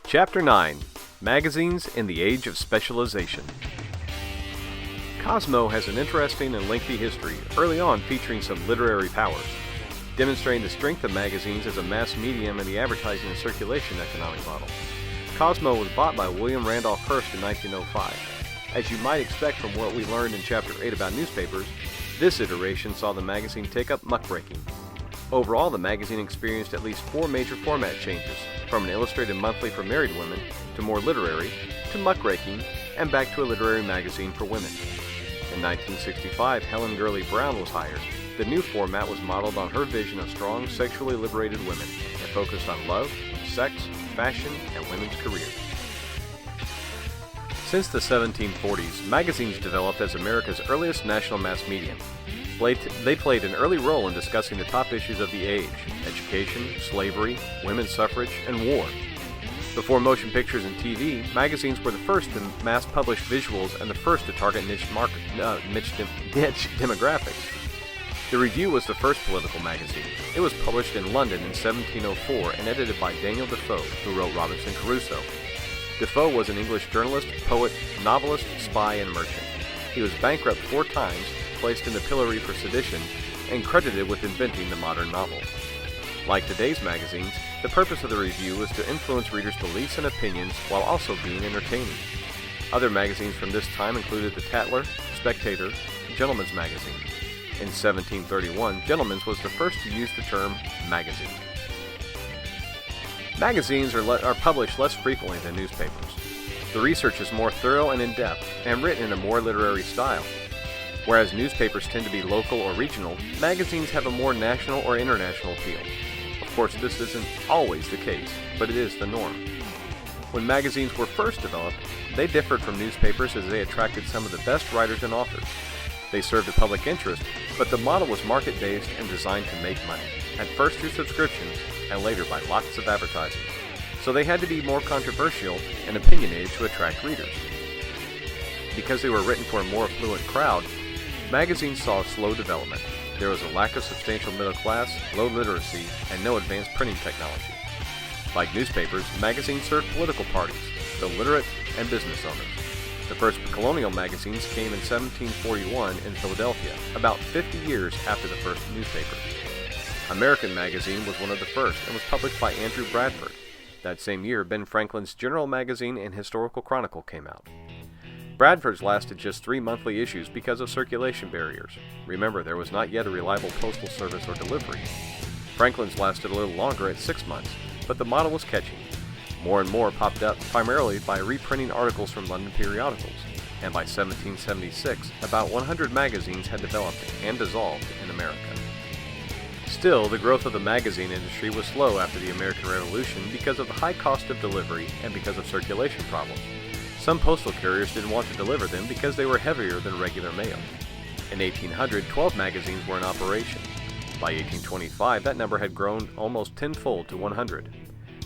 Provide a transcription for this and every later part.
Chapter 9: Magazines in the Age of Specialization. Cosmo has an interesting and lengthy history, early on featuring some literary powers, demonstrating the strength of magazines as a mass medium and the advertising and circulation economic model. Cosmo was bought by William Randolph Hearst in 1905. As you might expect from what we learned in Chapter 8 about newspapers, this iteration saw the magazine take up muckraking. Overall, the magazine experienced at least 4 major format changes, from an illustrated monthly for married women, to more literary, to muckraking, and back to a literary magazine for women. In 1965, Helen Gurley Brown was hired. The new format was modeled on her vision of strong, sexually liberated women and focused on love, sex, fashion, and women's careers. Since the 1740s, magazines developed as America's earliest national mass medium. They played an early role in discussing the top issues of the age: education, slavery, women's suffrage, and war. Before motion pictures and TV, magazines were the first to mass-publish visuals and the first to target niche demographics. The Review was the first political magazine. It was published in London in 1704 and edited by Daniel Defoe, who wrote Robinson Crusoe. Defoe was an English journalist, poet, novelist, spy, and merchant. He was bankrupt 4 times, placed in the pillory for sedition, and credited with inventing the modern novel. Like today's magazines, the purpose of the Review was to influence readers' beliefs and opinions while also being entertaining. Other magazines from this time included the Tatler, Spectator, and Gentleman's Magazine. In 1731, Gentleman's was the first to use the term magazine. Magazines are published less frequently than newspapers. The research is more thorough and in-depth, and written in a more literary style. Whereas newspapers tend to be local or regional, magazines have a more national or international appeal. Of course, this isn't always the case, but it is the norm. When magazines were first developed, they differed from newspapers as they attracted some of the best writers and authors. They served the public interest, but the model was market-based and designed to make money, at first through subscriptions and later by lots of advertising. So they had to be more controversial and opinionated to attract readers. Because they were written for a more affluent crowd, magazines saw slow development. There was a lack of substantial middle class, low literacy, and no advanced printing technology. Like newspapers, magazines served political parties, the literate, and business owners. The first colonial magazines came in 1741 in Philadelphia, about 50 years after the first newspaper. American Magazine was one of the first and was published by Andrew Bradford. That same year, Ben Franklin's General Magazine and Historical Chronicle came out. Bradford's lasted just 3 monthly issues because of circulation barriers. Remember, there was not yet a reliable postal service or delivery. Franklin's lasted a little longer at 6 months, but the model was catchy. More and more popped up primarily by reprinting articles from London periodicals, and by 1776, about 100 magazines had developed and dissolved in America. Still, the growth of the magazine industry was slow after the American Revolution because of the high cost of delivery and because of circulation problems. Some postal carriers didn't want to deliver them because they were heavier than regular mail. In 1800, 12 magazines were in operation. By 1825, that number had grown almost tenfold to 100.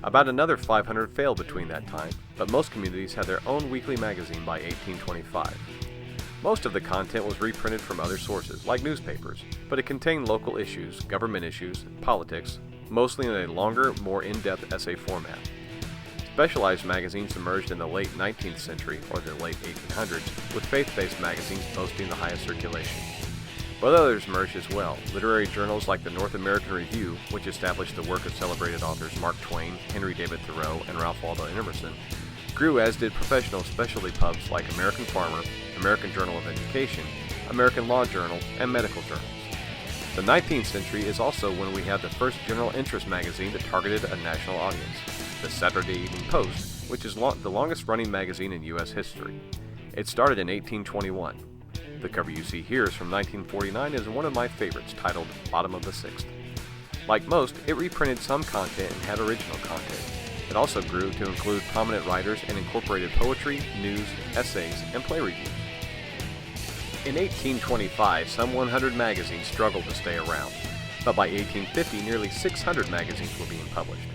About another 500 failed between that time, but most communities had their own weekly magazine by 1825. Most of the content was reprinted from other sources, like newspapers, but it contained local issues, government issues, politics, mostly in a longer, more in-depth essay format. Specialized magazines emerged in the late 19th century, or the late 1800s, with faith-based magazines boasting the highest circulation. But others emerged as well. Literary journals like the North American Review, which established the work of celebrated authors Mark Twain, Henry David Thoreau, and Ralph Waldo Emerson, grew, as did professional specialty pubs like American Farmer, American Journal of Education, American Law Journal, and medical journals. The 19th century is also when we had the first general interest magazine that targeted a national audience, the Saturday Evening Post, which is the longest-running magazine in U.S. history. It started in 1821. The cover you see here is from 1949 and is one of my favorites, titled Bottom of the Sixth. Like most, it reprinted some content and had original content. It also grew to include prominent writers and incorporated poetry, news, essays, and play reviews. In 1825, some 100 magazines struggled to stay around, but by 1850, nearly 600 magazines were being published.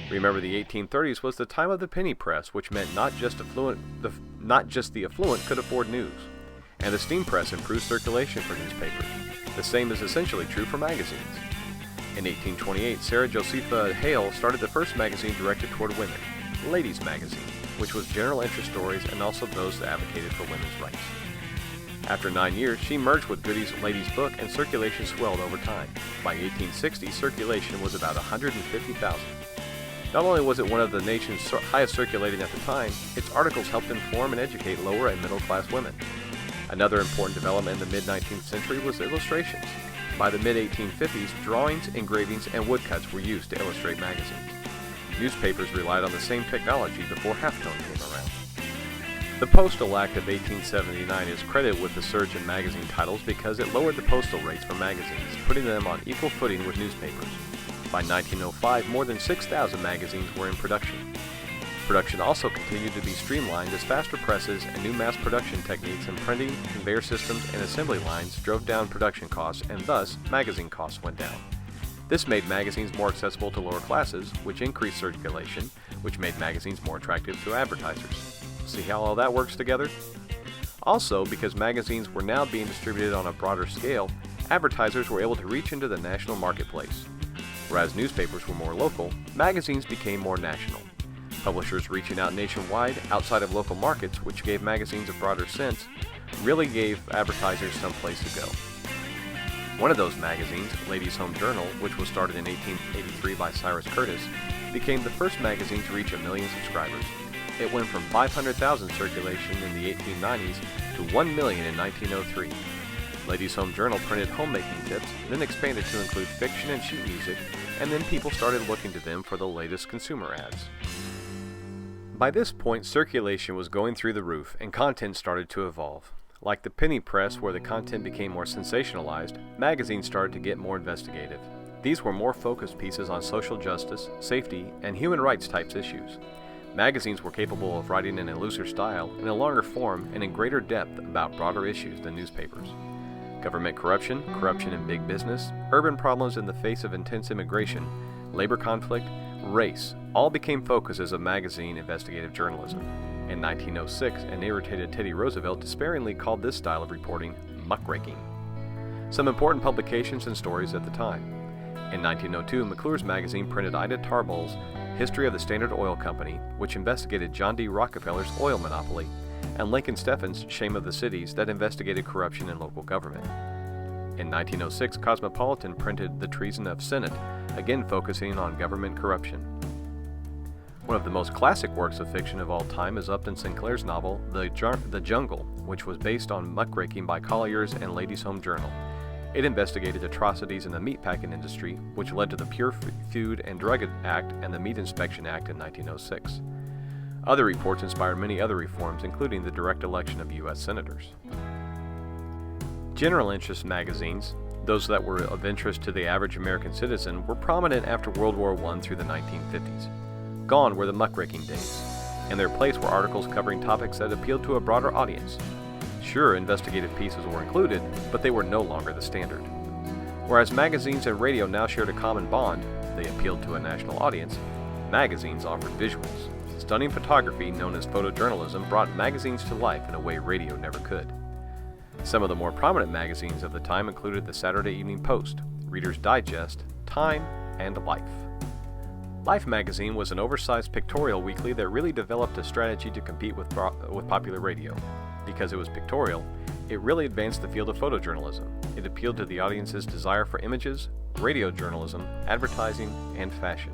Remember, the 1830s was the time of the penny press, which meant not just the affluent could afford news. And the steam press improved circulation for newspapers. The same is essentially true for magazines. In 1828, Sarah Josepha Hale started the first magazine directed toward women. Ladies Magazine, which was general interest stories and also those that advocated for women's rights. After 9 years, she merged with Goody's Ladies Book and circulation swelled over time. By 1860, circulation was about 150,000. Not only was it one of the nation's highest circulating at the time, its articles helped inform and educate lower and middle class women. Another important development in the mid-19th century was illustrations. By the mid-1850s, drawings, engravings, and woodcuts were used to illustrate magazines. Newspapers relied on the same technology before halftone came around. The Postal Act of 1879 is credited with the surge in magazine titles because it lowered the postal rates for magazines, putting them on equal footing with newspapers. By 1905, more than 6,000 magazines were in production. Production also continued to be streamlined as faster presses and new mass production techniques in printing, conveyor systems, and assembly lines drove down production costs, and thus magazine costs went down. This made magazines more accessible to lower classes, which increased circulation, which made magazines more attractive to advertisers. See how all that works together? Also, because magazines were now being distributed on a broader scale, advertisers were able to reach into the national marketplace. Whereas newspapers were more local, magazines became more national. Publishers reaching out nationwide, outside of local markets, which gave magazines a broader sense, really gave advertisers some place to go. One of those magazines, Ladies' Home Journal, which was started in 1883 by Cyrus Curtis, became the first magazine to reach 1 million subscribers. It went from 500,000 circulation in the 1890s to 1 million in 1903. Ladies' Home Journal printed homemaking tips, then expanded to include fiction and sheet music, and then people started looking to them for the latest consumer ads. By this point, circulation was going through the roof, and content started to evolve. Like the penny press, where the content became more sensationalized, magazines started to get more investigative. These were more focused pieces on social justice, safety, and human rights types issues. Magazines were capable of writing in a looser style, in a longer form, and in greater depth about broader issues than newspapers. Government corruption, corruption in big business, urban problems in the face of intense immigration, labor conflict, race, all became focuses of magazine investigative journalism. In 1906, an irritated Teddy Roosevelt despairingly called this style of reporting muckraking. Some important publications and stories at the time. In 1902, McClure's magazine printed Ida Tarbell's History of the Standard Oil Company, which investigated John D. Rockefeller's oil monopoly, and Lincoln Steffen's Shame of the Cities, that investigated corruption in local government. In 1906, Cosmopolitan printed The Treason of Senate, again focusing on government corruption. One of the most classic works of fiction of all time is Upton Sinclair's novel, The Jungle, which was based on muckraking by Collier's and Ladies' Home Journal. It investigated atrocities in the meatpacking industry, which led to the Pure Food and Drug Act and the Meat Inspection Act in 1906. Other reports inspired many other reforms, including the direct election of U.S. senators. General interest magazines, those that were of interest to the average American citizen, were prominent after World War I through the 1950s. Gone were the muckraking days. In their place were articles covering topics that appealed to a broader audience. Sure, investigative pieces were included, but they were no longer the standard. Whereas magazines and radio now shared a common bond, they appealed to a national audience, magazines offered visuals. Stunning photography, known as photojournalism, brought magazines to life in a way radio never could. Some of the more prominent magazines of the time included the Saturday Evening Post, Reader's Digest, Time, and Life. Life magazine was an oversized pictorial weekly that really developed a strategy to compete with popular radio. Because it was pictorial, it really advanced the field of photojournalism. It appealed to the audience's desire for images, radio journalism, advertising, and fashion.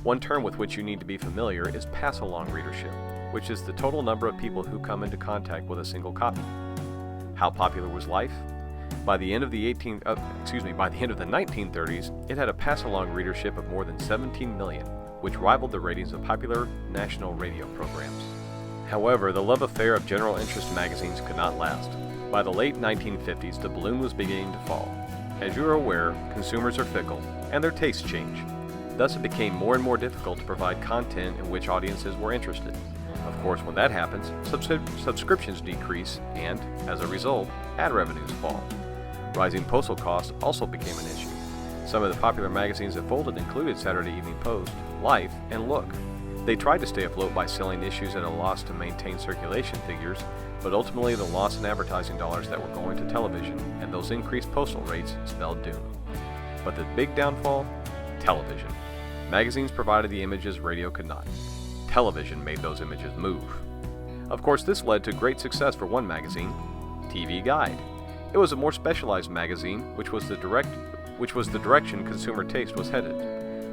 One term with which you need to be familiar is pass-along readership, which is the total number of people who come into contact with a single copy. How popular was Life? By the end of the 1930s, it had a pass-along readership of more than 17 million, which rivaled the ratings of popular national radio programs. However, the love affair of general interest magazines could not last. By the late 1950s, the balloon was beginning to fall. As you are aware, consumers are fickle, and their tastes change. Thus, it became more and more difficult to provide content in which audiences were interested. Of course, when that happens, subscriptions decrease, and, as a result, ad revenues fall. Rising postal costs also became an issue. Some of the popular magazines that folded included Saturday Evening Post, Life, and Look. They tried to stay afloat by selling issues at a loss to maintain circulation figures, but ultimately the loss in advertising dollars that were going to television and those increased postal rates spelled doom. But the big downfall? Television. Magazines provided the images radio could not. Television made those images move. Of course, this led to great success for one magazine, TV Guide. It was a more specialized magazine, which was the direction consumer taste was headed.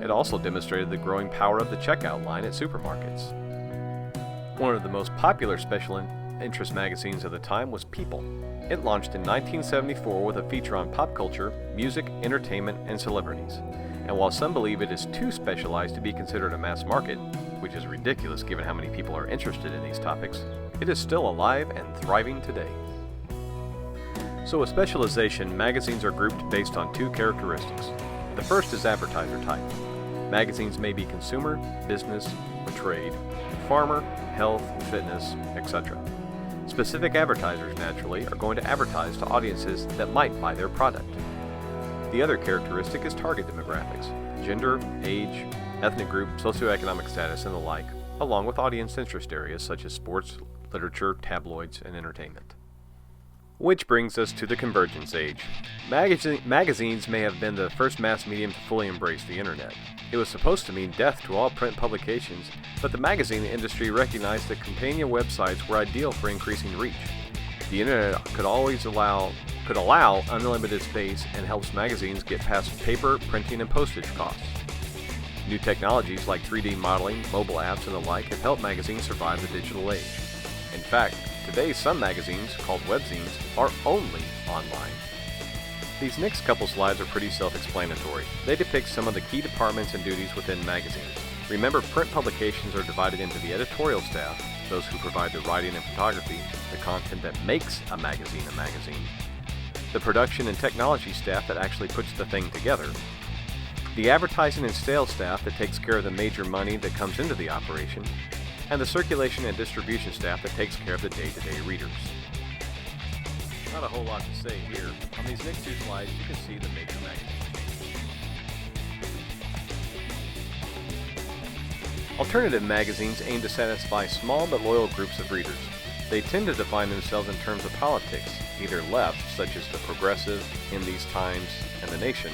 It also demonstrated the growing power of the checkout line at supermarkets. One of the most popular special interest magazines of the time was People. It launched in 1974 with a feature on pop culture, music, entertainment, and celebrities. And while some believe it is too specialized to be considered a mass market, which is ridiculous given how many people are interested in these topics, it is still alive and thriving today. So with specialization, magazines are grouped based on two characteristics. The first is advertiser type. Magazines may be consumer, business, or trade, farmer, health, fitness, etc. Specific advertisers, naturally, are going to advertise to audiences that might buy their product. The other characteristic is target demographics, gender, age, ethnic group, socioeconomic status, and the like, along with audience interest areas such as sports, literature, tabloids, and entertainment. Which brings us to the convergence age. Magazines may have been the first mass medium to fully embrace the internet. It was supposed to mean death to all print publications, but the magazine industry recognized that companion websites were ideal for increasing reach. The internet could allow unlimited space and helps magazines get past paper, printing, and postage costs. New technologies like 3D modeling, mobile apps, and the like have helped magazines survive the digital age. In fact, today some magazines, called webzines, are only online. These next couple slides are pretty self-explanatory. They depict some of the key departments and duties within magazines. Remember, print publications are divided into the editorial staff, those who provide the writing and photography, the content that makes a magazine, the production and technology staff that actually puts the thing together, the advertising and sales staff that takes care of the major money that comes into the operation, and the circulation and distribution staff that takes care of the day-to-day readers. Not a whole lot to say here. On these next two slides, you can see the major magazines. Alternative magazines aim to satisfy small but loyal groups of readers. They tend to define themselves in terms of politics, either left, such as the Progressive, In These Times, and The Nation,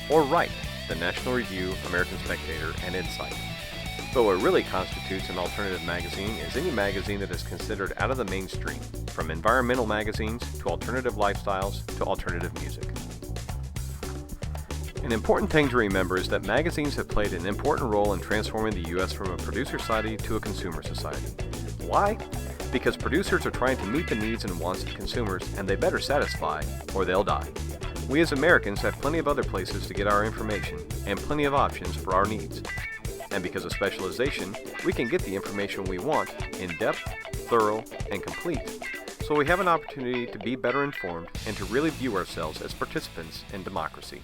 or right, the National Review, American Spectator, and Insight. But what really constitutes an alternative magazine is any magazine that is considered out of the mainstream, from environmental magazines to alternative lifestyles to alternative music. An important thing to remember is that magazines have played an important role in transforming the U.S. from a producer society to a consumer society. Why? Because producers are trying to meet the needs and wants of consumers, and they better satisfy, or they'll die. We as Americans have plenty of other places to get our information, and plenty of options for our needs. And because of specialization, we can get the information we want in depth, thorough, and complete. So we have an opportunity to be better informed and to really view ourselves as participants in democracy.